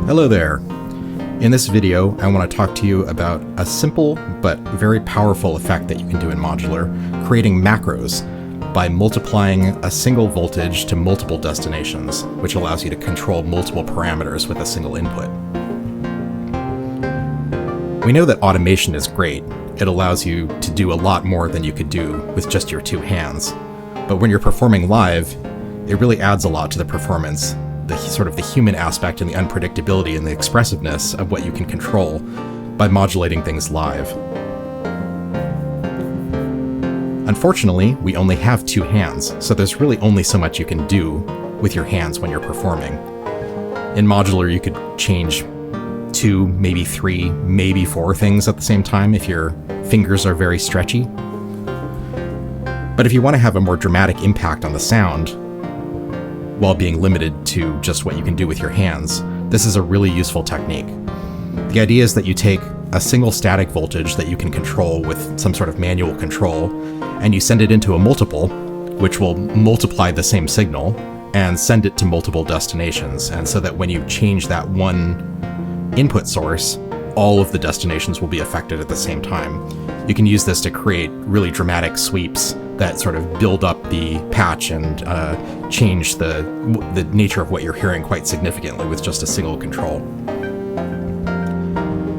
Hello there. In this video, I want to talk to you about a simple but very powerful effect that you can do in modular, creating macros by multiplying a single voltage to multiple destinations, which allows you to control multiple parameters with a single input. We know that automation is great. It allows you to do a lot more than you could do with just your two hands. But when you're performing live, it really adds a lot to the performance, the sort of the human aspect and the unpredictability and the expressiveness of what you can control by modulating things live. Unfortunately, we only have two hands, so there's really only so much you can do with your hands when you're performing. In modular, you could change 2, maybe 3, maybe 4 things at the same time if your fingers are very stretchy. But if you want to have a more dramatic impact on the sound, while being limited to just what you can do with your hands, this is a really useful technique. The idea is that you take a single static voltage that you can control with some sort of manual control, and you send it into a multiple, which will multiply the same signal, and send it to multiple destinations. And so that when you change that one input source, all of the destinations will be affected at the same time. You can use this to create really dramatic sweeps that sort of build up the patch and change the nature of what you're hearing quite significantly with just a single control.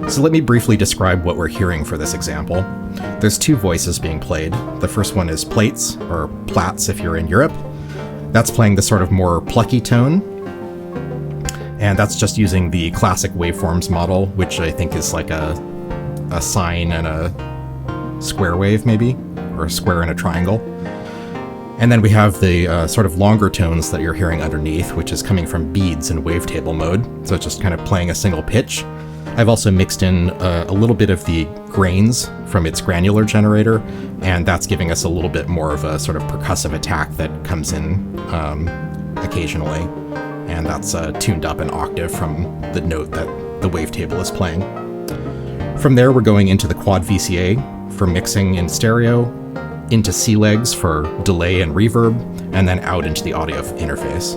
So let me briefly describe what we're hearing for this example. There's two voices being played. The first one is Plaits, or Plaits if you're in Europe. That's playing the sort of more plucky tone. And that's just using the classic waveforms model, which I think is like a sine and a square wave maybe, or a square and a triangle. And then we have the sort of longer tones that you're hearing underneath, which is coming from beads in wavetable mode. So it's just kind of playing a single pitch. I've also mixed in a little bit of the grains from its granular generator, and that's giving us a little bit more of a sort of percussive attack that comes in occasionally. And that's tuned up an octave from the note that the wavetable is playing. From there, we're going into the quad VCA for mixing in stereo, into C-legs for delay and reverb, and then out into the audio interface.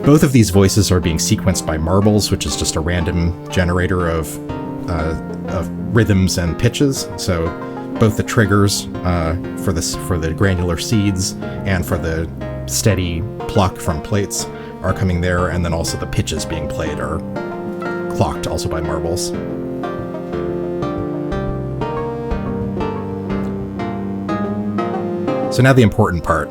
Both of these voices are being sequenced by marbles, which is just a random generator of rhythms and pitches. So both the triggers for the granular seeds and for the steady pluck from Plaits are coming there, and then also the pitches being played are clocked also by marbles. So now the important part.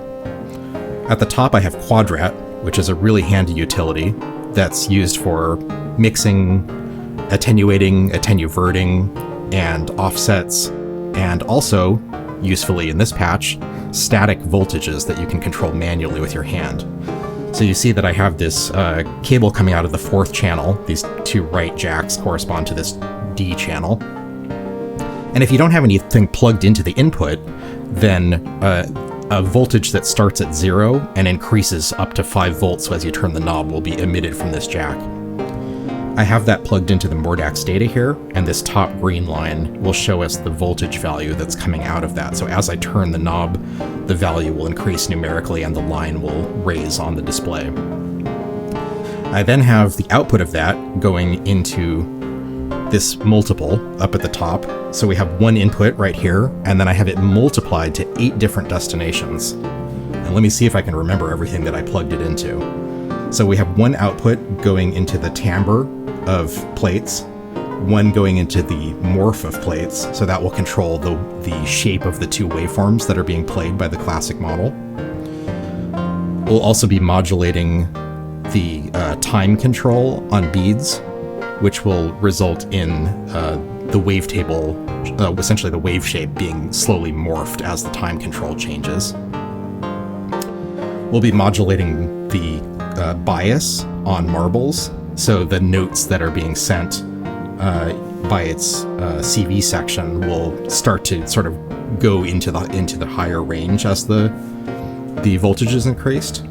At the top I have Quadratt, which is a really handy utility that's used for mixing, attenuating, attenuverting, and offsets, and also, usefully in this patch, static voltages that you can control manually with your hand. So you see that I have this cable coming out of the 4th channel. These two right jacks correspond to this D channel. And if you don't have anything plugged into the input, then a voltage that starts at 0 and increases up to 5 volts as you turn the knob will be emitted from this jack. I have that plugged into the Mordax data here, and this top green line will show us the voltage value that's coming out of that. So as I turn the knob, the value will increase numerically and the line will raise on the display. I then have the output of that going into this multiple up at the top. So we have one input right here, and then I have it multiplied to 8 different destinations. And let me see if I can remember everything that I plugged it into. So we have one output going into the timbre of Plaits, one going into the morph of Plaits, so that will control the shape of the two waveforms that are being played by the classic model. We'll also be modulating the time control on beads, which will result in the wavetable, essentially the wave shape being slowly morphed as the time control changes. We'll be modulating the bias on marbles, so the notes that are being sent by its CV section will start to sort of go into the higher range as the voltage is increased.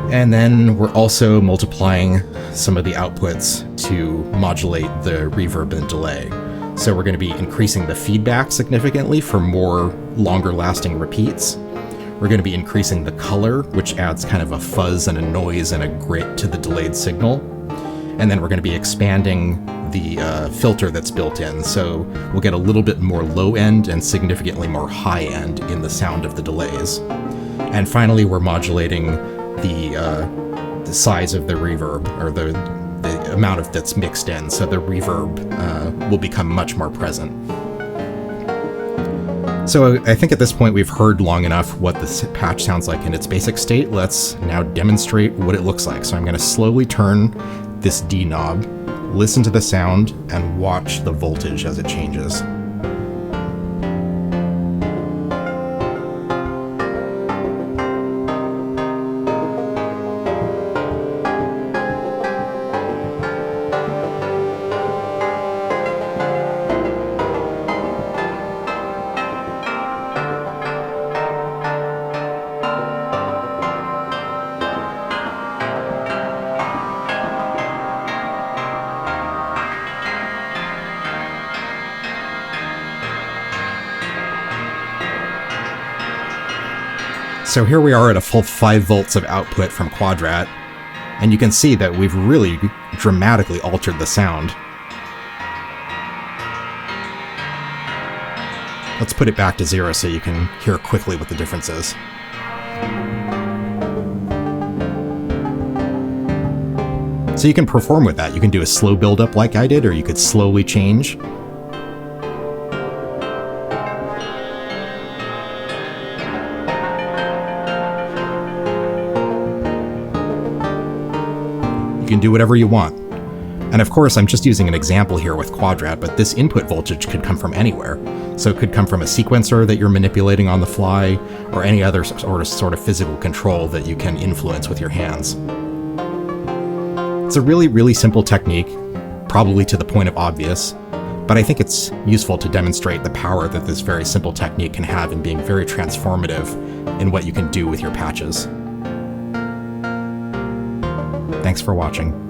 And then we're also multiplying some of the outputs to modulate the reverb and delay. So we're going to be increasing the feedback significantly for more longer lasting repeats. We're going to be increasing the color, which adds kind of a fuzz and a noise and a grit to the delayed signal. and then we're going to be expanding the filter that's built in, so we'll get a little bit more low end and significantly more high end in the sound of the delays. And finally, we're modulating the size of the reverb, or the amount of that's mixed in, so the reverb will become much more present. So I think at this point we've heard long enough what this patch sounds like in its basic state. Let's now demonstrate what it looks like. So I'm going to slowly turn this D knob, listen to the sound, and watch the voltage as it changes. So here we are at a full 5 volts of output from Quadratt, and you can see that we've really dramatically altered the sound. Let's put it back to 0 so you can hear quickly what the difference is. So you can perform with that. You can do a slow build-up like I did, or you could slowly change. You can do whatever you want. And of course, I'm just using an example here with Quadratt, but this input voltage could come from anywhere. So it could come from a sequencer that you're manipulating on the fly, or any other sort of physical control that you can influence with your hands. It's a really, really simple technique, probably to the point of obvious, but I think it's useful to demonstrate the power that this very simple technique can have in being very transformative in what you can do with your patches. Thanks for watching.